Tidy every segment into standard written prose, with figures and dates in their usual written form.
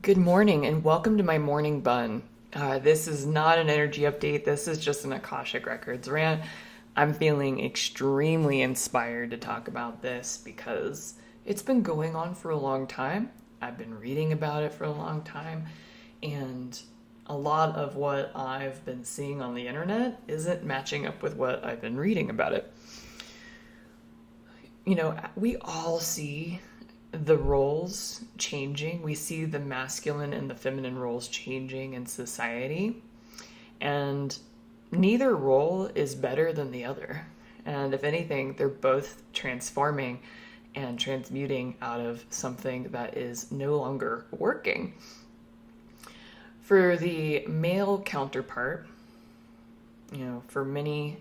Good morning and welcome to my morning bun. This is not an energy update. This is just an Akashic Records rant. I'm feeling extremely inspired to talk about this because it's been going on for a long time. I've been reading about it for a long time, and a lot of what I've been seeing on the internet isn't matching up with what I've been reading about it. We all see the roles changing. We see the masculine and the feminine roles changing in society. And neither role is better than the other. And if anything, they're both transforming and transmuting out of something that is no longer working. For the male counterpart, for many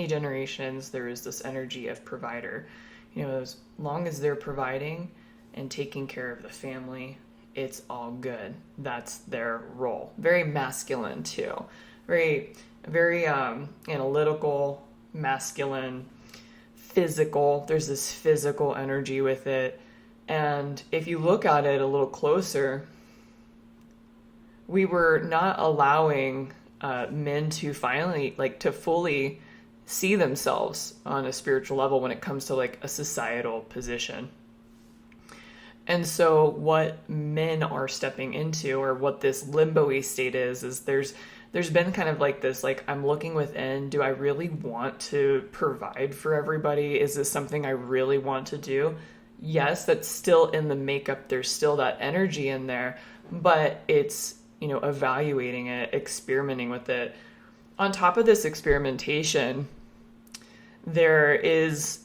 generations, there is this energy of provider. As long as they're providing and taking care of the family, it's all good. That's their role. Very masculine too. Very analytical, masculine, physical. There's this physical energy with it. And if you look at it a little closer, we were not allowing men to finally, to fully see themselves on a spiritual level when it comes to a societal position. And so what men are stepping into, or what this limbo-y state is there's been kind of this, I'm looking within. Do I really want to provide for everybody? Is this something I really want to do? Yes, that's still in the makeup. There's still that energy in there, but it's, evaluating it, experimenting with it. On top of this experimentation, there is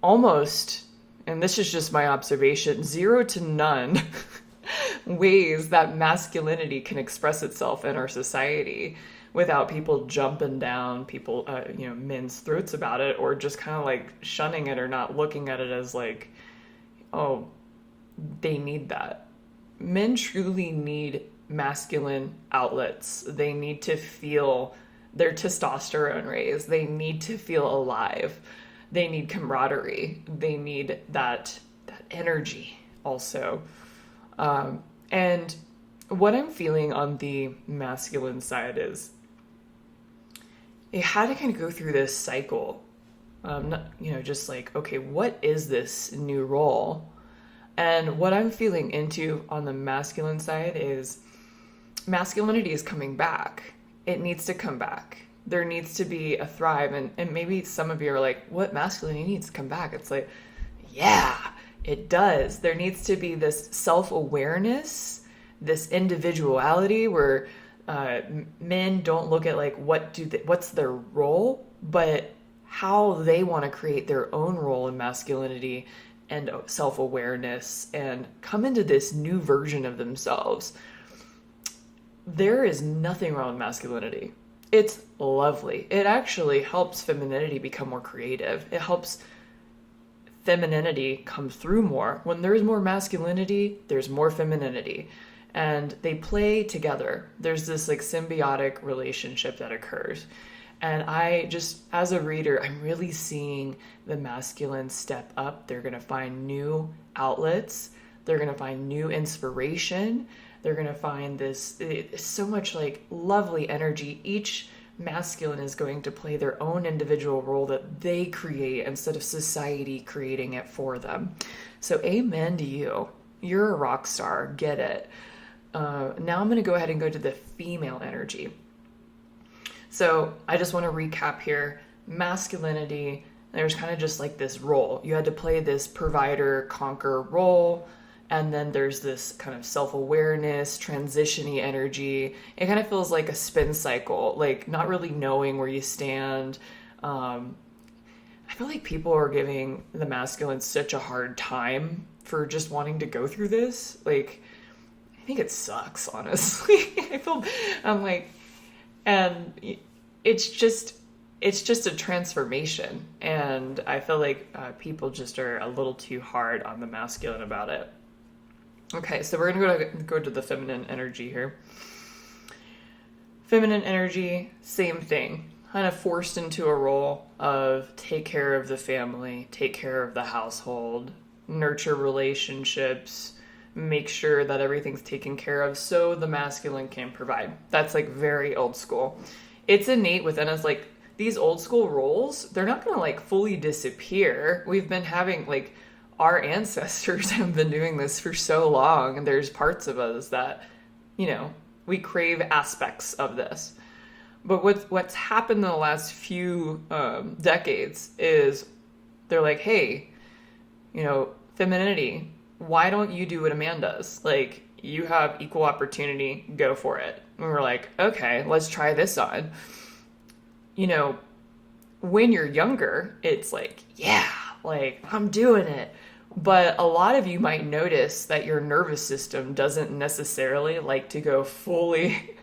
almost, and this is just my observation, 0 to none ways that masculinity can express itself in our society without people jumping down men's throats about it, or just kind of shunning it or not looking at it as oh, they need that. Men truly need masculine outlets. They need to feel their testosterone raised. They need to feel alive. They need camaraderie. They need that energy also. And what I'm feeling on the masculine side is it had to kind of go through this cycle. Okay, what is this new role? And what I'm feeling into on the masculine side is masculinity is coming back. It needs to come back. There needs to be a thrive. And maybe some of you are like, what masculinity needs to come back? It's yeah, it does. There needs to be this self-awareness, this individuality where men don't look at what's their role, but how they want to create their own role in masculinity and self-awareness and come into this new version of themselves. There is nothing wrong with masculinity. It's lovely. It actually helps femininity become more creative. It helps femininity come through more. When there's more masculinity, there's more femininity. And they play together. There's this symbiotic relationship that occurs. And I just, as a reader, I'm really seeing the masculine step up. They're going to find new outlets. They're going to find new inspiration. They're going to find this, so much lovely energy. Each masculine is going to play their own individual role that they create instead of society creating it for them. So amen to you. You're a rock star. Get it. Now I'm going to go ahead and go to the female energy. So I just want to recap here. Masculinity, there's kind of just this role. You had to play this provider, conquer role. And then there's this kind of self-awareness, transition-y energy. It kind of feels like a spin cycle, not really knowing where you stand. I feel like people are giving the masculine such a hard time for just wanting to go through this. I think it sucks, honestly. And it's just a transformation. And I feel like people just are a little too hard on the masculine about it. Okay, so we're going to go to the feminine energy here. Feminine energy, same thing. Kind of forced into a role of take care of the family, take care of the household, nurture relationships, make sure that everything's taken care of so the masculine can provide. That's like very old school. It's innate within us, like these old school roles, they're not going to like fully disappear. We've been having like our ancestors have been doing this for so long, and there's parts of us that, you know, we crave aspects of this. But what's happened in the last few decades is they're like, hey, you know, femininity, why don't you do what a man does? Like, you have equal opportunity, go for it. And we're like, okay, let's try this on. You know, when you're younger, it's like, yeah, like, I'm doing it. But a lot of you might notice that your nervous system doesn't necessarily like to go fully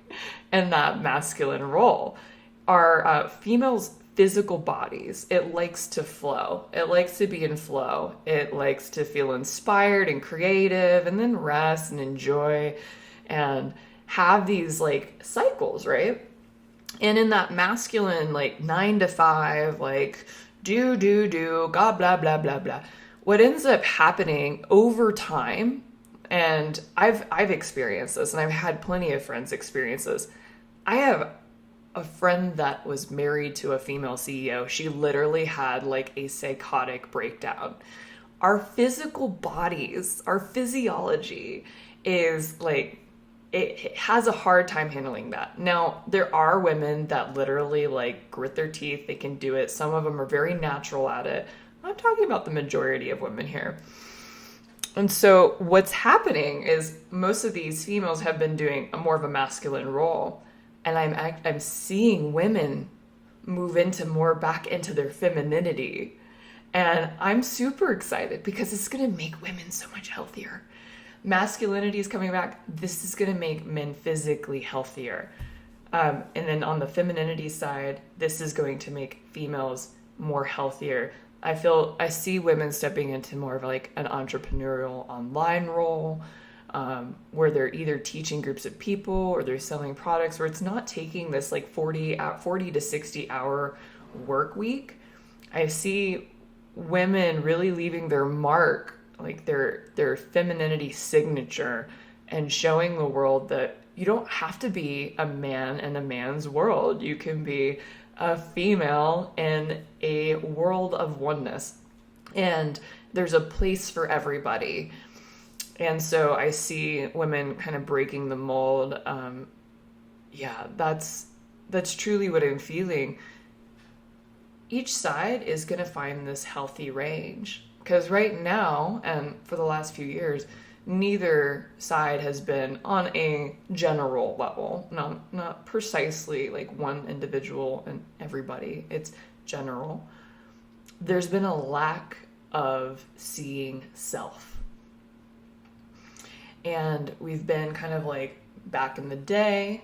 in that masculine role. Our females' physical bodies, it likes to flow. It likes to be in flow. It likes to feel inspired and creative, and then rest and enjoy and have these like cycles, right? And in that masculine, like 9 to 5, like do, God, blah, blah, blah, blah. What ends up happening over time, and I've experienced this, and I've had plenty of friends experience this. I have a friend that was married to a female CEO. She literally had like a psychotic breakdown. Our physical bodies, our physiology is like, it has a hard time handling that. Now, there are women that literally like grit their teeth. They can do it. Some of them are very natural at it. I'm talking about the majority of women here. And so what's happening is most of these females have been doing a more of a masculine role. And I'm seeing women move into more back into their femininity. And I'm super excited because it's going to make women so much healthier. Masculinity is coming back. This is going to make men physically healthier. And then on the femininity side, this is going to make females more healthier. I see women stepping into more of like an entrepreneurial online role, where they're either teaching groups of people or they're selling products, where it's not taking this like 40 to 60 hour work week. I see women really leaving their mark, like their femininity signature, and showing the world that you don't have to be a man in a man's world. You can be a female in a world of oneness, and there's a place for everybody. And so I see women kind of breaking the mold. That's truly what I'm feeling. Each side is going to find this healthy range, because right now, and for the last few years, neither side has been on a general level, not precisely like one individual and everybody. It's general. There's been a lack of seeing self. And we've been kind of like back in the day,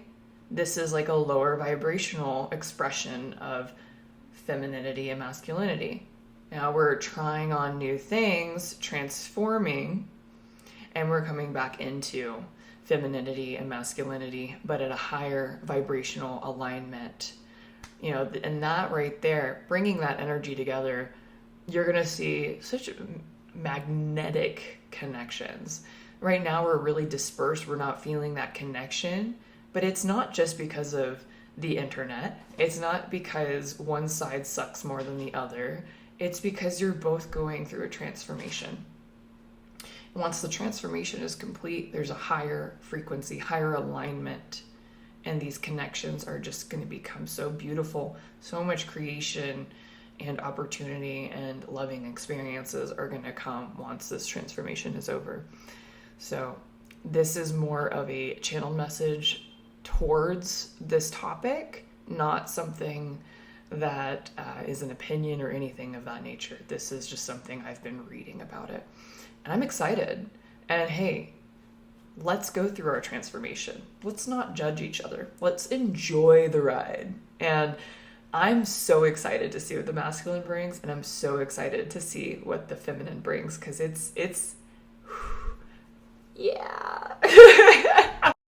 this is like a lower vibrational expression of femininity and masculinity. Now we're trying on new things, transforming, and we're coming back into femininity and masculinity, but at a higher vibrational alignment. You know, and that right there, bringing that energy together, you're going to see such magnetic connections. Right now, we're really dispersed. We're not feeling that connection, but it's not just because of the internet. It's not because one side sucks more than the other. It's because you're both going through a transformation. Once the transformation is complete, there's a higher frequency, higher alignment, and these connections are just going to become so beautiful. So much creation and opportunity and loving experiences are going to come once this transformation is over. So this is more of a channel message towards this topic, not something that is an opinion or anything of that nature. This is just something I've been reading about it. And I'm excited. And hey, let's go through our transformation. Let's not judge each other. Let's enjoy the ride. And I'm so excited to see what the masculine brings, and I'm so excited to see what the feminine brings, because it's yeah.